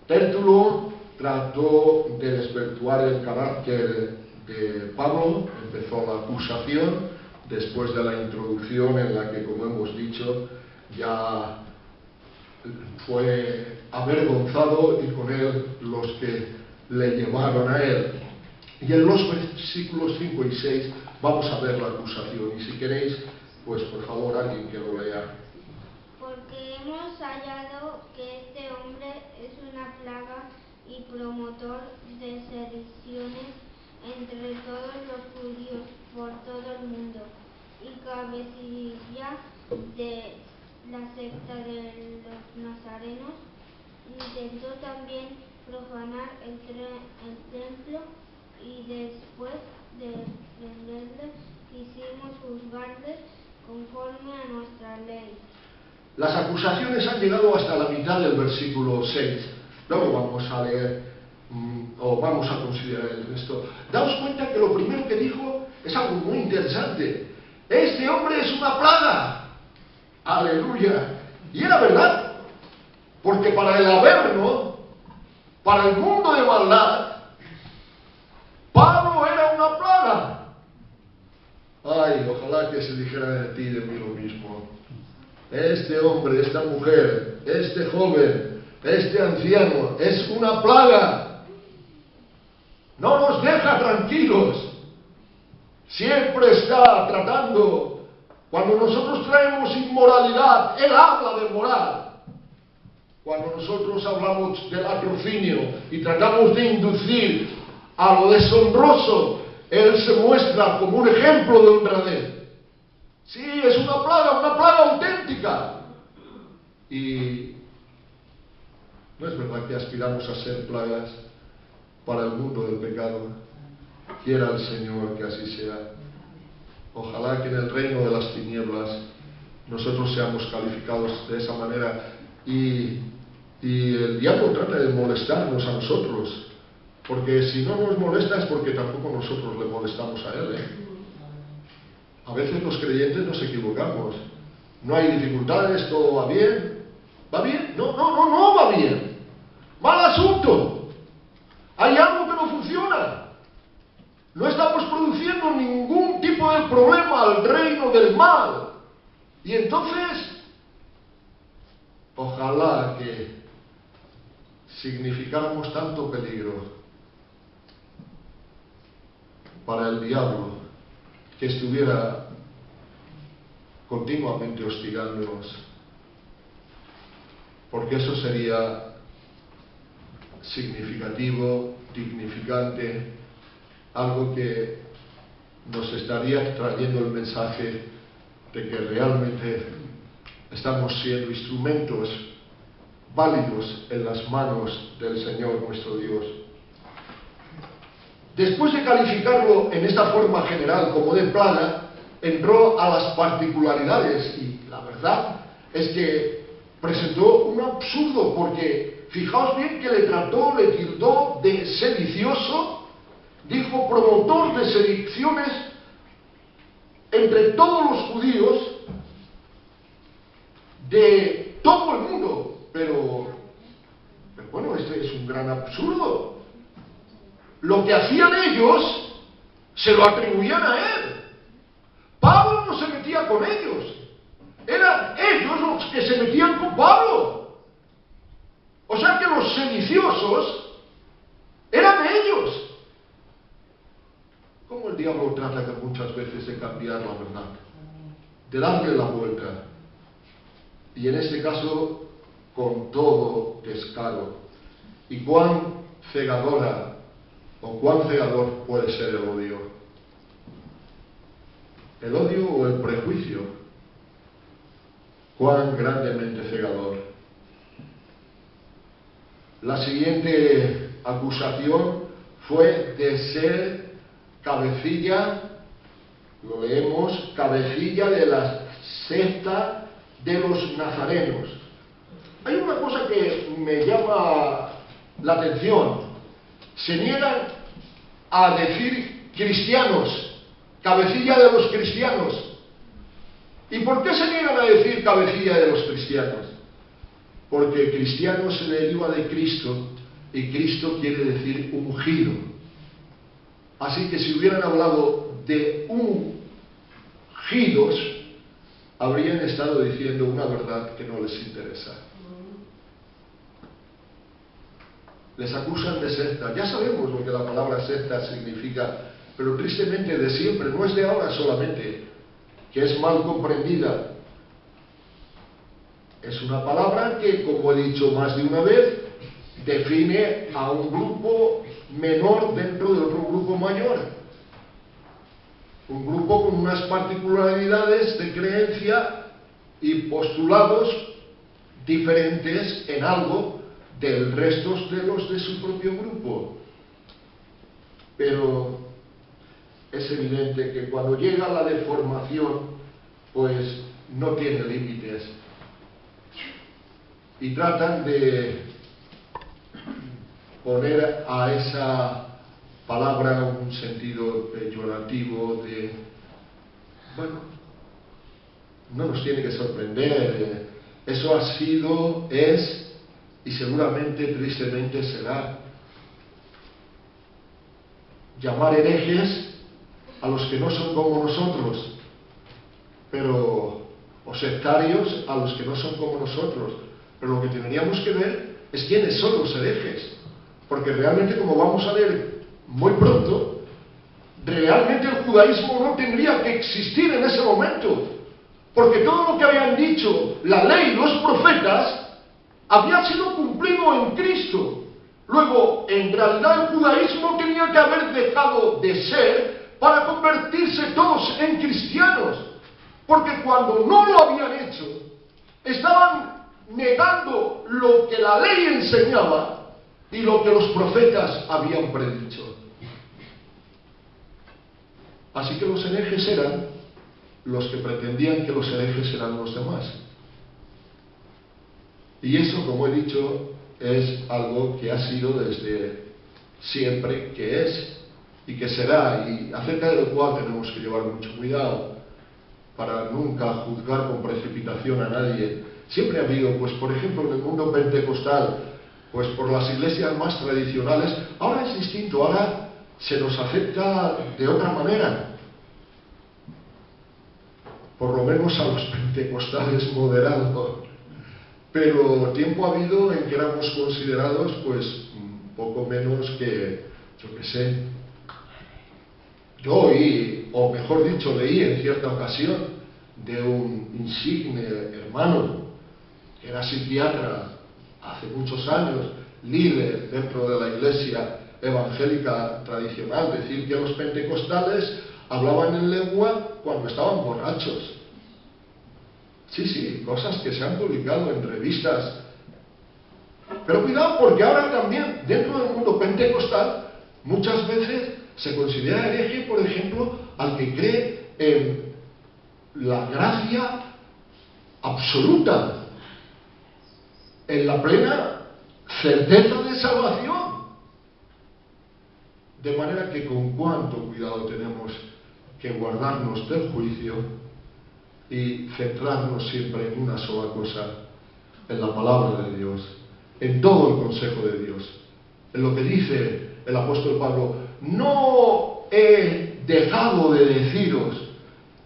Tértulo trató de desvirtuar el carácter de Pablo, empezó la acusación después de la introducción en la que, como hemos dicho, ya fue avergonzado y con él los que le llevaron a él. Y en los versículos 5 y 6 vamos a ver la acusación, y si queréis, pues por favor alguien que lo lea. Porque hemos hallado que este hombre es una plaga y promotor de sediciones entre todos los judíos por todo el mundo, y cabecilla de la secta de los nazarenos. Intentó también profanar el templo, y después de prenderle quisimos juzgarle conforme a nuestra ley. Las acusaciones han llegado hasta la mitad del versículo 6. Luego vamos a leer, o vamos a considerar el resto. Daos cuenta que lo primero que dijo es algo muy interesante. Este hombre es una plaga. Aleluya. Y era verdad, porque para el Averno, para el mundo de maldad, Pablo era una plaga. Ay, ojalá que se dijera de ti y de mí lo mismo. Este hombre, esta mujer, este joven, este anciano es una plaga. No nos deja tranquilos. Siempre está tratando. Cuando nosotros traemos inmoralidad, él habla de moral. Cuando nosotros hablamos del latrocinio y tratamos de inducir a lo deshonroso, él se muestra como un ejemplo de honradez. Sí, es una plaga auténtica. Y no es verdad que aspiramos a ser plagas para el mundo del pecado. Quiera el Señor que así sea. Ojalá que en el reino de las tinieblas nosotros seamos calificados de esa manera. Y el diablo trata de molestarnos a nosotros, porque si no nos molesta es porque tampoco nosotros le molestamos a él, A veces los creyentes nos equivocamos. No hay dificultades, todo va bien. ¿Va bien? No va bien. Mal asunto. Hay algo que no funciona. No estamos produciendo ningún tipo de problema al reino del mal. Y entonces, ojalá que significáramos tanto peligro para el diablo que estuviera continuamente hostigándonos, porque eso sería significativo, dignificante, algo que nos estaría trayendo el mensaje de que realmente estamos siendo instrumentos válidos en las manos del Señor nuestro Dios. Después de calificarlo en esta forma general como de plaga, entró a las particularidades, y la verdad es que presentó un absurdo, porque fijaos bien que le tildó de sedicioso, dijo promotor de sediciones entre todos los judíos de todo el mundo. Pero bueno, este es un gran absurdo. Lo que hacían ellos se lo atribuían a él. Pablo no se metía con ellos. Eran ellos los que se metían con Pablo. O sea que los sediciosos eran ellos. Como el diablo trata muchas veces de cambiar la verdad, de darle la vuelta. Y en este caso, con todo descaro. Y cuán cegadora o cuán cegador puede ser el odio. El odio o el prejuicio, cuán grandemente cegador. La siguiente acusación fue de ser cabecilla, lo leemos, cabecilla de la secta de los nazarenos. Hay una cosa que me llama la atención. Se niegan a decir cristianos, cabecilla de los cristianos. ¿Y por qué se niegan a decir cabecilla de los cristianos? Porque cristiano se deriva de Cristo, y Cristo quiere decir ungido. Así que si hubieran hablado de ungidos, habrían estado diciendo una verdad que no les interesa. Les acusan de secta. Ya sabemos lo que la palabra secta significa, pero tristemente de siempre, no es de ahora solamente, que es mal comprendida. Es una palabra que, como he dicho más de una vez, define a un grupo menor dentro de otro grupo mayor. Un grupo con unas particularidades de creencia y postulados diferentes en algo del resto de los de su propio grupo. Pero es evidente que cuando llega la deformación, pues no tiene límites. Y tratan de poner a esa palabra un sentido peyorativo de, bueno, no nos tiene que sorprender, eso ha sido, es y seguramente, tristemente, será. Llamar herejes a los que no son como nosotros, pero, o sectarios a los que no son como nosotros. Pero lo que tendríamos que ver es quiénes son los herejes, porque realmente, como vamos a ver muy pronto, realmente el judaísmo no tendría que existir en ese momento, porque todo lo que habían dicho la ley y los profetas había sido cumplido en Cristo. Luego, en realidad, el judaísmo tenía que haber dejado de ser para convertirse todos en cristianos, porque cuando no lo habían hecho, estaban negando lo que la ley enseñaba y lo que los profetas habían predicho. Así que los herejes eran los que pretendían que los herejes eran los demás. Y eso, como he dicho, es algo que ha sido desde siempre, que es y que será, y acerca de lo cual tenemos que llevar mucho cuidado para nunca juzgar con precipitación a nadie. Siempre ha habido, pues por ejemplo, en el mundo pentecostal, pues por las iglesias más tradicionales, ahora es distinto, ahora se nos acepta de otra manera. Por lo menos a los pentecostales moderados. Pero tiempo ha habido en que éramos considerados, pues, poco menos que, yo qué sé. Yo oí, o mejor dicho, leí en cierta ocasión de un insigne hermano que era psiquiatra hace muchos años, líder dentro de la iglesia evangélica tradicional, decir que los pentecostales hablaban en lengua cuando estaban borrachos. Sí, cosas que se han publicado en revistas. Pero cuidado, porque ahora también, dentro del mundo pentecostal, muchas veces se considera hereje, por ejemplo, al que cree en la gracia absoluta, en la plena certeza de salvación. De manera que con cuánto cuidado tenemos que guardarnos del juicio y centrarnos siempre en una sola cosa, en la palabra de Dios, en todo el consejo de Dios, en lo que dice el apóstol Pablo: no he dejado de deciros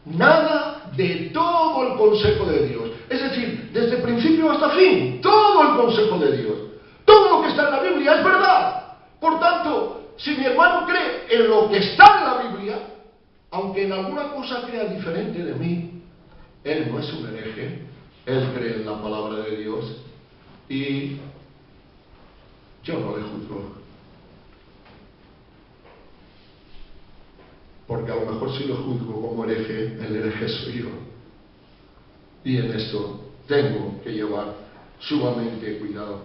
nada de todo el consejo de Dios. Es decir, desde principio hasta fin, todo el consejo de Dios, todo lo que está en la Biblia es verdad. Por tanto, si mi hermano cree en lo que está en la Biblia, aunque en alguna cosa crea diferente de mí, él no es un hereje, él cree en la palabra de Dios y yo no le juzgo. Porque a lo mejor si lo juzgo como hereje, el hereje soy yo. Y en esto tengo que llevar sumamente cuidado.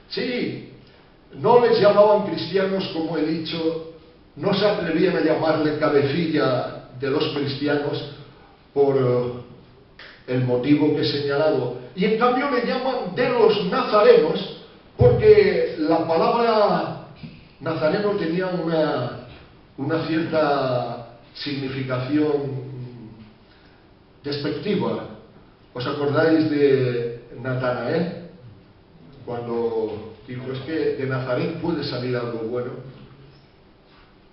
Sí, no les llamaban cristianos, como he dicho, no se atrevían a llamarle cabecilla de los cristianos por el motivo que he señalado, y en cambio le llaman de los nazarenos, porque la palabra nazareno tenía una cierta significación despectiva. ¿Os acordáis de Natanael? Cuando Dijo, es que de Nazaret puede salir algo bueno.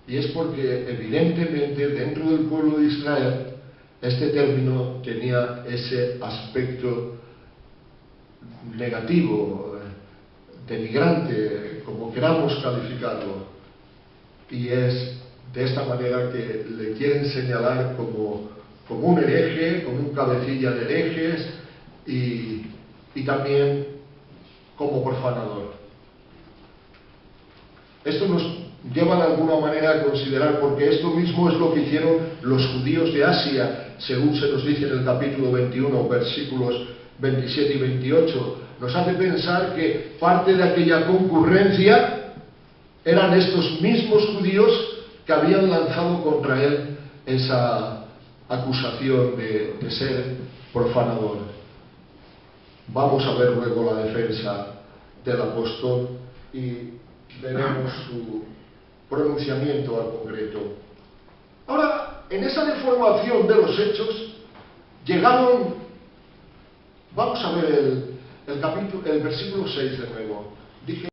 Y es porque evidentemente dentro del pueblo de Israel este término tenía ese aspecto negativo, denigrante, como queramos calificarlo. Y es de esta manera que le quieren señalar como un hereje, como un cabecilla de herejes y también como profanador. Esto nos lleva de alguna manera a considerar, porque esto mismo es lo que hicieron los judíos de Asia, según se nos dice en el capítulo 21, versículos 27 y 28, nos hace pensar que parte de aquella concurrencia eran estos mismos judíos que habían lanzado contra él esa acusación de ser profanador. Vamos a ver luego la defensa del apóstol y veremos su pronunciamiento al concreto. Ahora, en esa deformación de los hechos, llegaron, vamos a ver el versículo 6 de nuevo. Dije